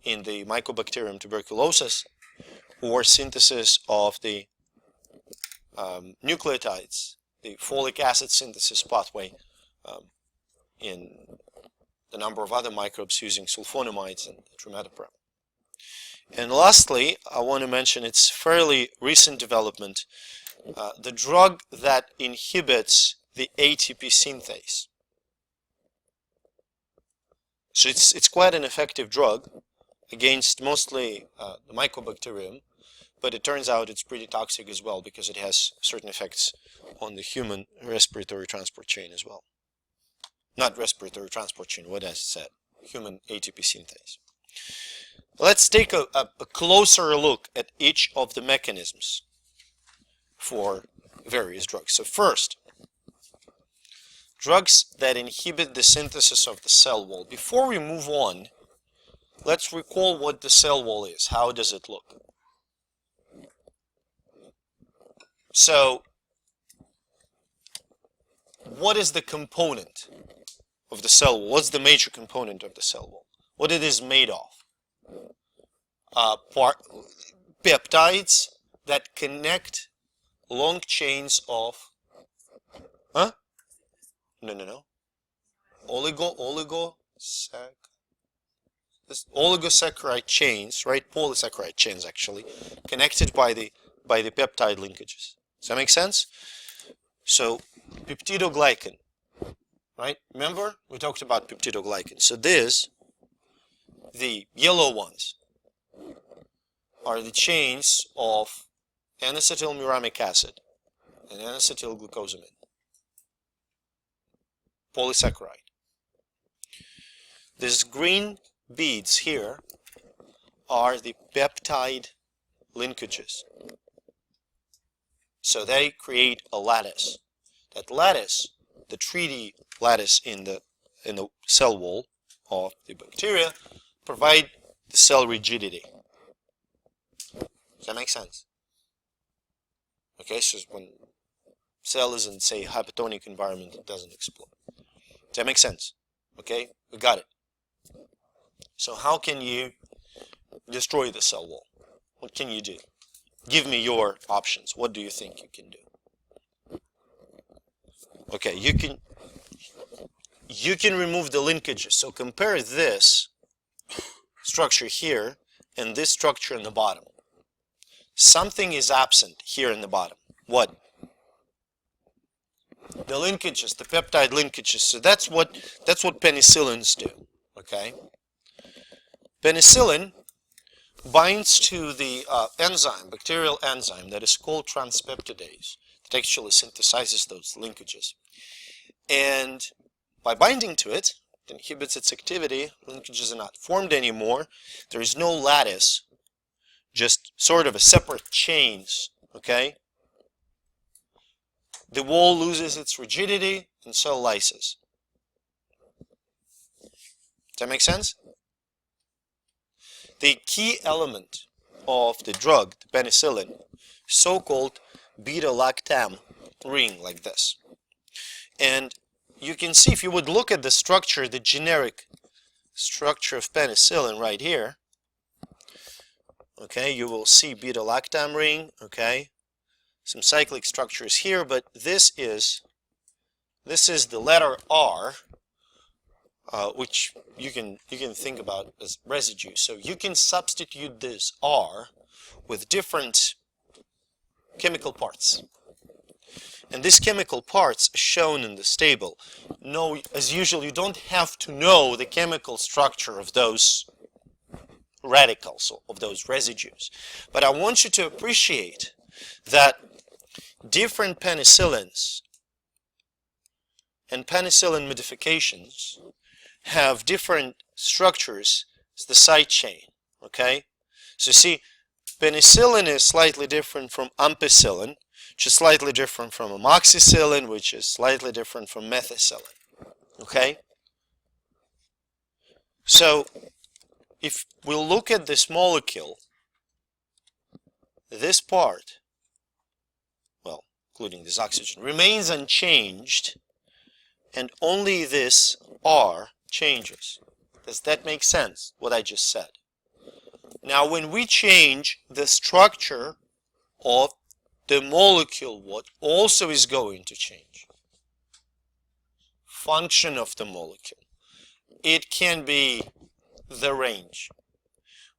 Speaker 1: in the Mycobacterium tuberculosis, or synthesis of the nucleotides, the folic acid synthesis pathway in the number of other microbes using sulfonamides and trimethoprim. And lastly, I want to mention its fairly recent development, the drug that inhibits the ATP synthase. So it's quite an effective drug against mostly the Mycobacterium, but it turns out it's pretty toxic as well because it has certain effects on the human respiratory transport chain as well. Not respiratory transport chain, what I said, human ATP synthase. Let's take a closer look at each of the mechanisms for various drugs. So first, drugs that inhibit the synthesis of the cell wall. Before we move on, let's recall what the cell wall is. How does it look? So, what is the component of the cell wall? What's the major component of the cell wall? What it is made of? Peptides that connect long chains of oligosaccharide chains, right? Polysaccharide chains actually, connected by the peptide linkages. Does that make sense? So peptidoglycan, right? Remember we talked about peptidoglycan. So the yellow ones are the chains of N-acetylmuramic acid and N-acetylglucosamine, polysaccharide. These green beads here are the peptide linkages. So they create a lattice. That lattice, the 3D lattice in the cell wall of the bacteria, provide the cell rigidity. Does that make sense? Okay, so when cell is in, say, hypotonic environment, it doesn't explode. Does that make sense? Okay, we got it. So how can you destroy the cell wall? What can you do? Give me your options. What do you think you can do? Okay, you can remove the linkages. So compare this structure here and this structure in the bottom. Something is absent here in the bottom. What? The linkages, the peptide linkages. So that's what penicillins do. Okay? Penicillin binds to the enzyme, bacterial enzyme that is called transpeptidase, that actually synthesizes those linkages. And by binding to it, it inhibits its activity. Linkages are not formed anymore. There is no lattice, just sort of a separate chains. Okay? The wall loses its rigidity and cell lyses. Does that make sense? The key element of the drug, the penicillin, so-called beta-lactam ring like this. And you can see, if you would look at the structure, the generic structure of penicillin right here, okay, you will see beta-lactam ring, okay, some cyclic structures here, but this is the letter R, which you can think about as residue. So you can substitute this R with different chemical parts. And these chemical parts are shown in this table. No, as usual, you don't have to know the chemical structure of those radicals, of those residues. But I want you to appreciate that different penicillins and penicillin modifications have different structures. It's the side chain, okay? So see, penicillin is slightly different from ampicillin, which is slightly different from amoxicillin, which is slightly different from methicillin, okay? So if we look at this molecule, this part, well, including this oxygen, remains unchanged, and only this R changes. Does that make sense, what I just said? Now, when we change the structure of the molecule, what also is going to change? Function of the molecule. It can be the range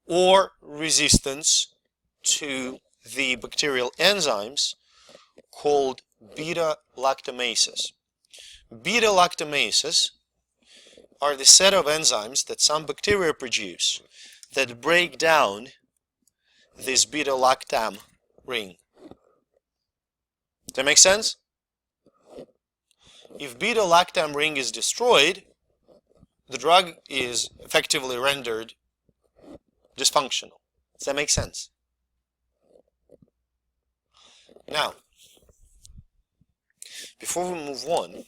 Speaker 1: or resistance to the bacterial enzymes called beta-lactamases. Beta-lactamases are the set of enzymes that some bacteria produce that break down this beta-lactam ring. Does that make sense? If beta-lactam ring is destroyed, the drug is effectively rendered dysfunctional. Does that make sense? Now, before we move on,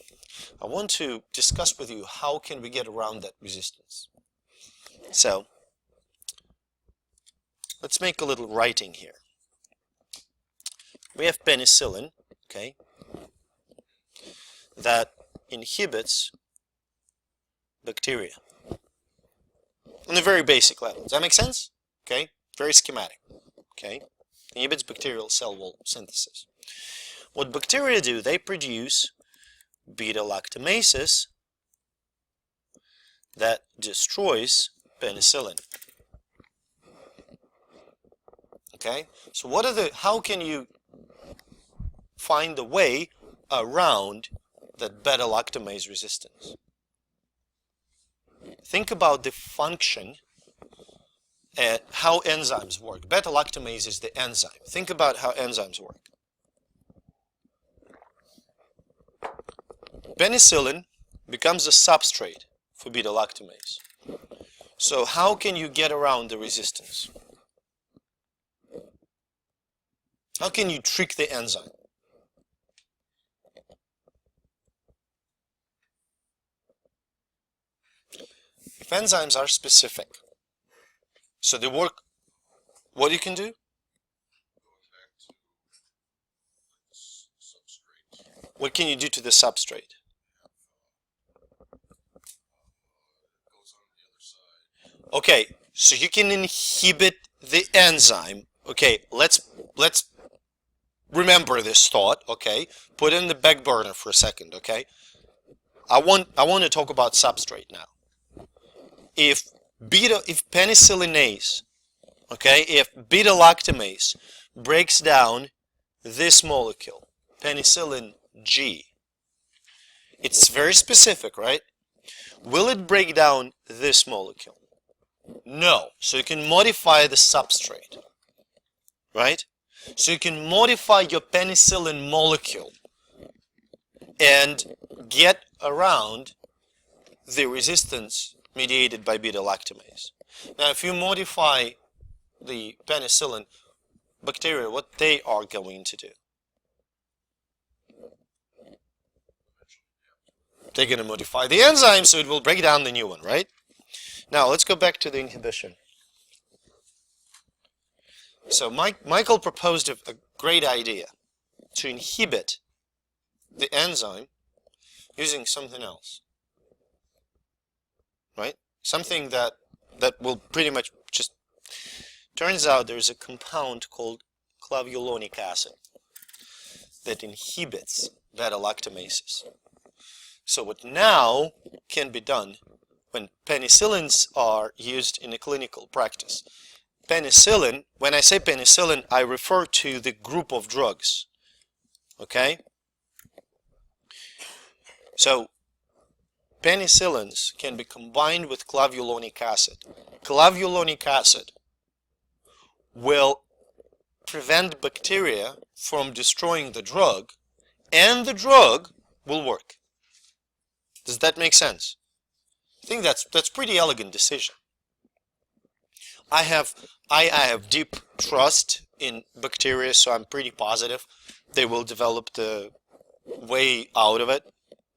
Speaker 1: I want to discuss with you how can we get around that resistance. So, let's make a little writing here. We have penicillin, okay, that inhibits bacteria on a very basic level. Does that make sense? Okay, very schematic. Okay, inhibits bacterial cell wall synthesis. What bacteria do, they produce beta-lactamases that destroys penicillin. Okay, so what are the, how can you find the way around that beta-lactamase resistance? Think about the function and how enzymes work. Beta-lactamase is the enzyme. Think about how enzymes work. Penicillin becomes a substrate for beta-lactamase. So how can you get around the resistance? How can you trick the enzyme? If enzymes are specific, so they work, what you can do? What can you do to the substrate? Okay, so you can inhibit the enzyme. Okay, let's remember this thought. Okay, put it in the back burner for a second. Okay, I want to talk about substrate now. If penicillinase, okay, if beta-lactamase breaks down this molecule, penicillin G, it's very specific, right? Will it break down this molecule? No. So you can modify the substrate, right? So you can modify your penicillin molecule and get around the resistance mediated by beta-lactamase. Now, if you modify the penicillin, bacteria, what they are going to do? They're going to modify the enzyme, so it will break down the new one, right? Now, let's go back to the inhibition. So Michael proposed a great idea to inhibit the enzyme using something else, right? Something that will pretty much just, turns out there's a compound called clavulonic acid that inhibits beta-lactamases. So what now can be done when penicillins are used in a clinical practice penicillin, when I say penicillin, I refer to the group of drugs. Okay? So, penicillins can be combined with clavulanic acid. Clavulanic acid will prevent bacteria from destroying the drug, and the drug will work. Does that make sense? I think that's pretty elegant decision. I have deep trust in bacteria, so I'm pretty positive they will develop the way out of it.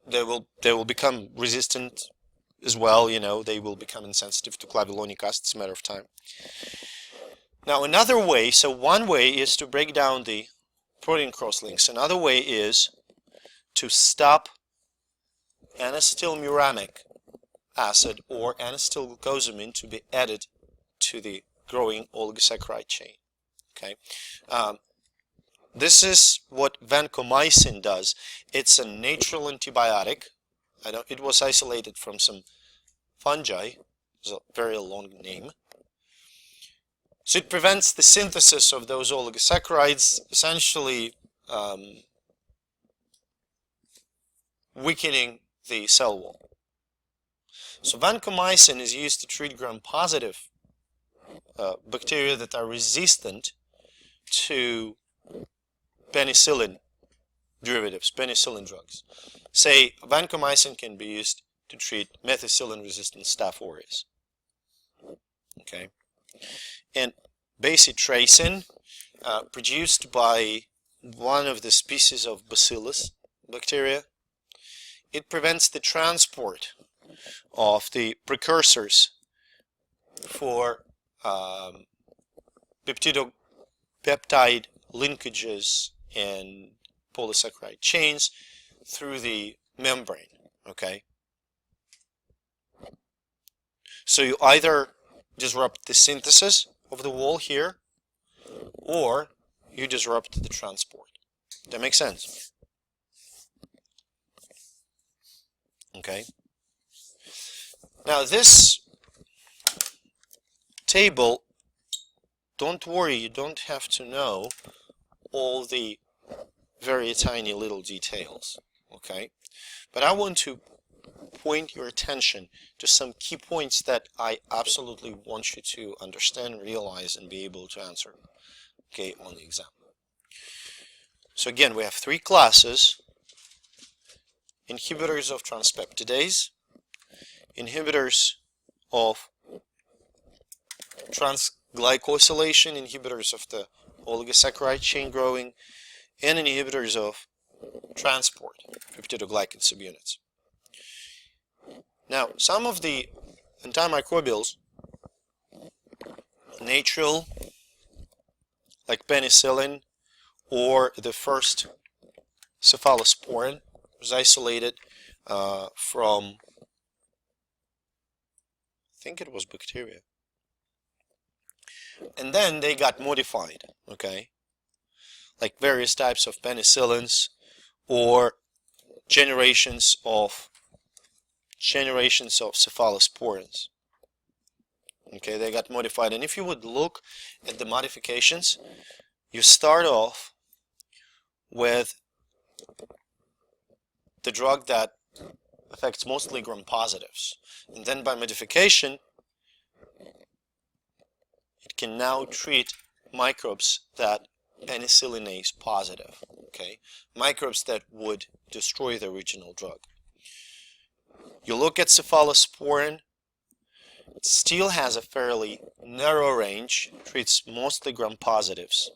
Speaker 1: They will become resistant as well, you know, they will become insensitive to clavulanic acid. It's a matter of time. Now another way, so one way is to break down the protein crosslinks. Another way is to stop N-acetylmuramic acid or N-acetylglucosamine to be added to the growing oligosaccharide chain. Okay, this is what vancomycin does. It's a natural antibiotic. It was isolated from some fungi. It's a very long name. So it prevents the synthesis of those oligosaccharides, essentially weakening the cell wall. So vancomycin is used to treat gram-positive bacteria that are resistant to penicillin derivatives, penicillin drugs. Say, vancomycin can be used to treat methicillin-resistant Staph aureus. Okay, and bacitracin, produced by one of the species of Bacillus bacteria, it prevents the transport of the precursors for peptide linkages and polysaccharide chains through the membrane. Okay, so you either disrupt the synthesis of the wall here, or you disrupt the transport. That makes sense? Okay. Now this table, don't worry, you don't have to know all the very tiny little details. Okay, but I want to point your attention to some key points that I absolutely want you to understand, realize, and be able to answer, okay, on the exam. So again, we have three classes: inhibitors of transpeptidase, inhibitors of transglycosylation, inhibitors of the oligosaccharide chain growing, and inhibitors of transport, peptidoglycan subunits. Now, some of the antimicrobials, natural, like penicillin, or the first cephalosporin, was isolated from, I think it was bacteria. And then they got modified, okay? Like various types of penicillins or generations of cephalosporins. Okay, they got modified. And if you would look at the modifications, you start off with the drug that affects mostly gram-positives. And then by modification, it can now treat microbes that penicillinase positive, okay? Microbes that would destroy the original drug. You look at cephalosporin, it still has a fairly narrow range, treats mostly gram-positives,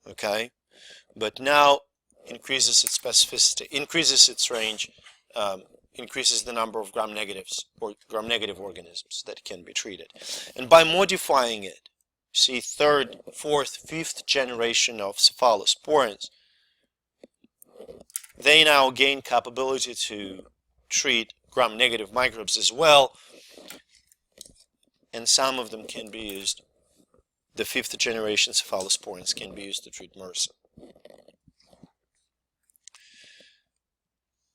Speaker 1: okay? But now increases its specificity, increases its range, increases the number of gram-negatives or gram-negative organisms that can be treated. And by modifying it, see third, fourth, fifth generation of cephalosporins, they now gain capability to treat gram-negative microbes as well, and some of them can be used, the fifth generation cephalosporins can be used to treat MRSA.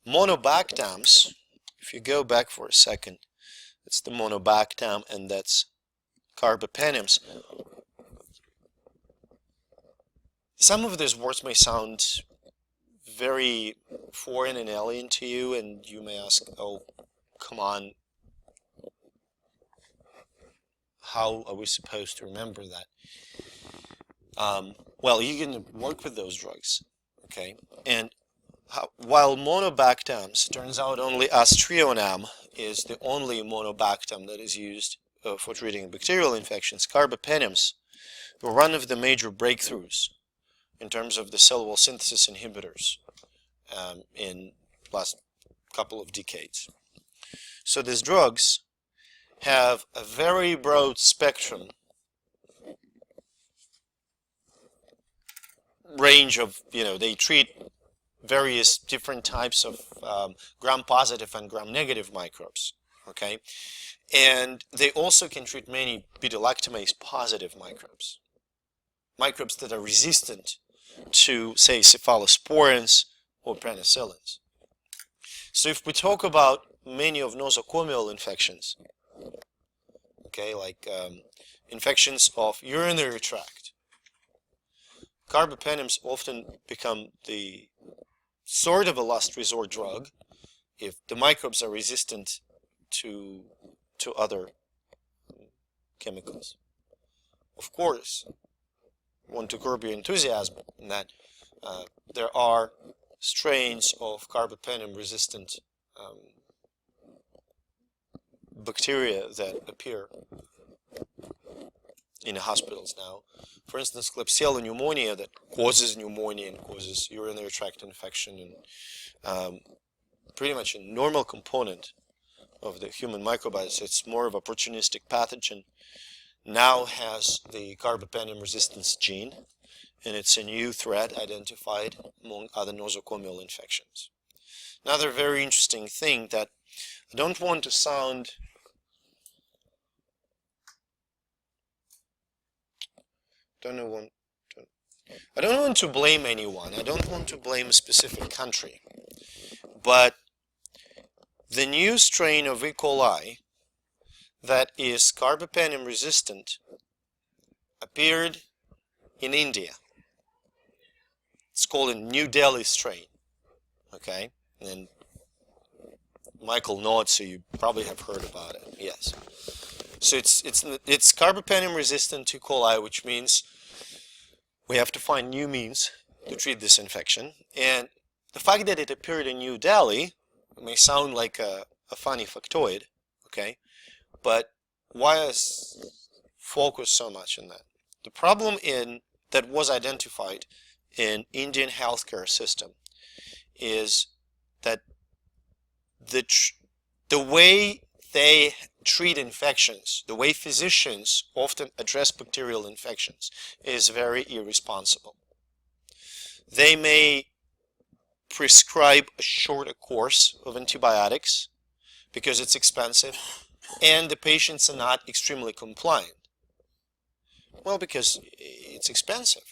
Speaker 1: Monobactams, if you go back for a second, it's the monobactam and that's carbapenems. some of these words may sound very foreign and alien to you, and you may ask, oh, come on, how are we supposed to remember that? Well, you can work with those drugs, okay? And while monobactams, turns out only aztreonam is the only monobactam that is used for treating bacterial infections, carbapenems were one of the major breakthroughs in terms of the cell wall synthesis inhibitors in the last couple of decades. So these drugs have a very broad spectrum range of, they treat various different types of gram-positive and gram-negative microbes, okay? And they also can treat many beta-lactamase-positive microbes, microbes that are resistant to, say, cephalosporins or penicillins. So if we talk about many of nosocomial infections, okay, like infections of urinary tract, carbapenems often become the sort of a last resort drug if the microbes are resistant to other chemicals. Of course, I want to curb your enthusiasm in that there are strains of carbapenem resistant bacteria that appear in the hospitals now. For instance, Klebsiella pneumonia that causes pneumonia and causes urinary tract infection, and pretty much a normal component of the human microbiome. It's more of an opportunistic pathogen. Now has the carbapenem resistance gene, and it's a new threat identified among other nosocomial infections. Another very interesting thing that I don't want to sound I don't want to blame anyone. I don't want to blame a specific country. But the new strain of E. coli that is carbapenem resistant appeared in India. It's called a New Delhi strain. Okay? And Michael nods, so you probably have heard about it. Yes. So it's carbapenem resistant E. coli, which means we have to find new means to treat this infection. And the fact that it appeared in New Delhi may sound like a funny factoid, okay? But why is focus so much on that? The problem that was identified in Indian healthcare system is that the way they treat infections, the way physicians often address bacterial infections, is very irresponsible. They may prescribe a shorter course of antibiotics because it's expensive and the patients are not extremely compliant. Well, because it's expensive,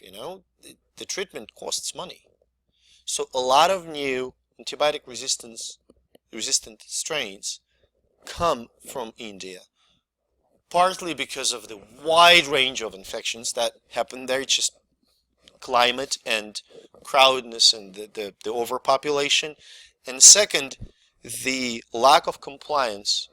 Speaker 1: the treatment costs money. So a lot of new antibiotic resistant strains come from India, partly because of the wide range of infections that happen there. It's just climate and crowdedness and the overpopulation. And second, the lack of compliance,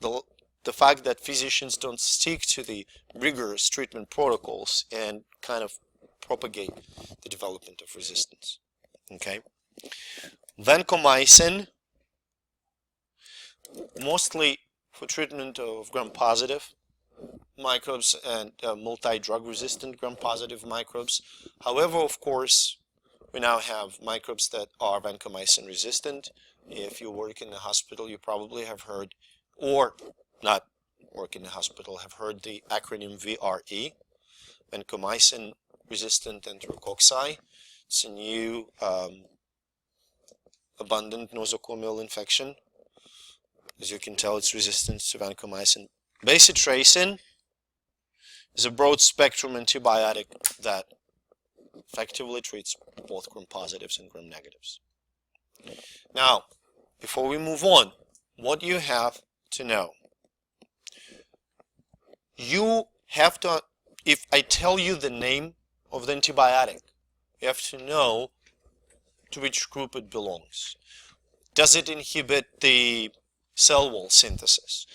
Speaker 1: the fact that physicians don't stick to the rigorous treatment protocols and kind of propagate the development of resistance. Okay? Vancomycin, mostly for treatment of gram-positive microbes and multi-drug resistant gram-positive microbes. However, of course, we now have microbes that are vancomycin resistant. If you work in the hospital, you probably have heard, or not work in the hospital, have heard the acronym VRE, vancomycin resistant enterococci. It's a new abundant nosocomial infection. As you can tell, it's resistant to vancomycin. Bacitracin is a broad spectrum antibiotic that effectively treats both gram-positives and gram-negatives. Now, before we move on, what you have to know. You have to, if I tell you the name of the antibiotic, You have to know to which group it belongs. Does it inhibit the cell wall synthesis?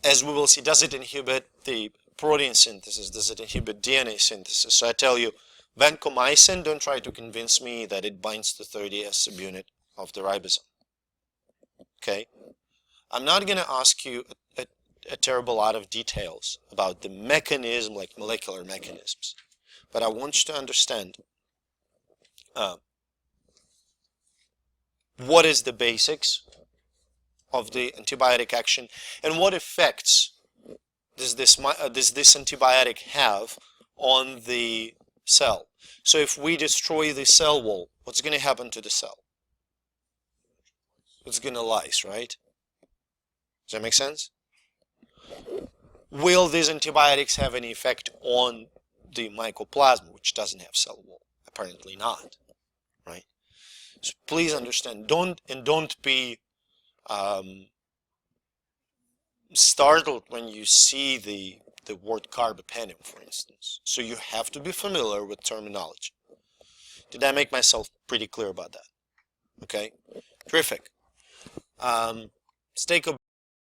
Speaker 1: As we will see, does it inhibit the protein synthesis? Does it inhibit DNA synthesis? So I tell you, vancomycin, don't try to convince me that it binds to 30S subunit of the ribosome. Okay? I'm not going to ask you a terrible lot of details about the mechanism, like molecular mechanisms, but I want you to understand what is the basics of the antibiotic action and what effects does this antibiotic have on the cell. So if we destroy the cell wall, what's going to happen to the cell? It's going to lyse, right? Does that make sense? Will these antibiotics have any effect on the mycoplasma, which doesn't have cell wall? Apparently not, right? So please understand, don't be startled when you see the word carbapenem, for instance. So you have to be familiar with terminology. Did I make myself pretty clear about that? Okay, terrific. Let's take a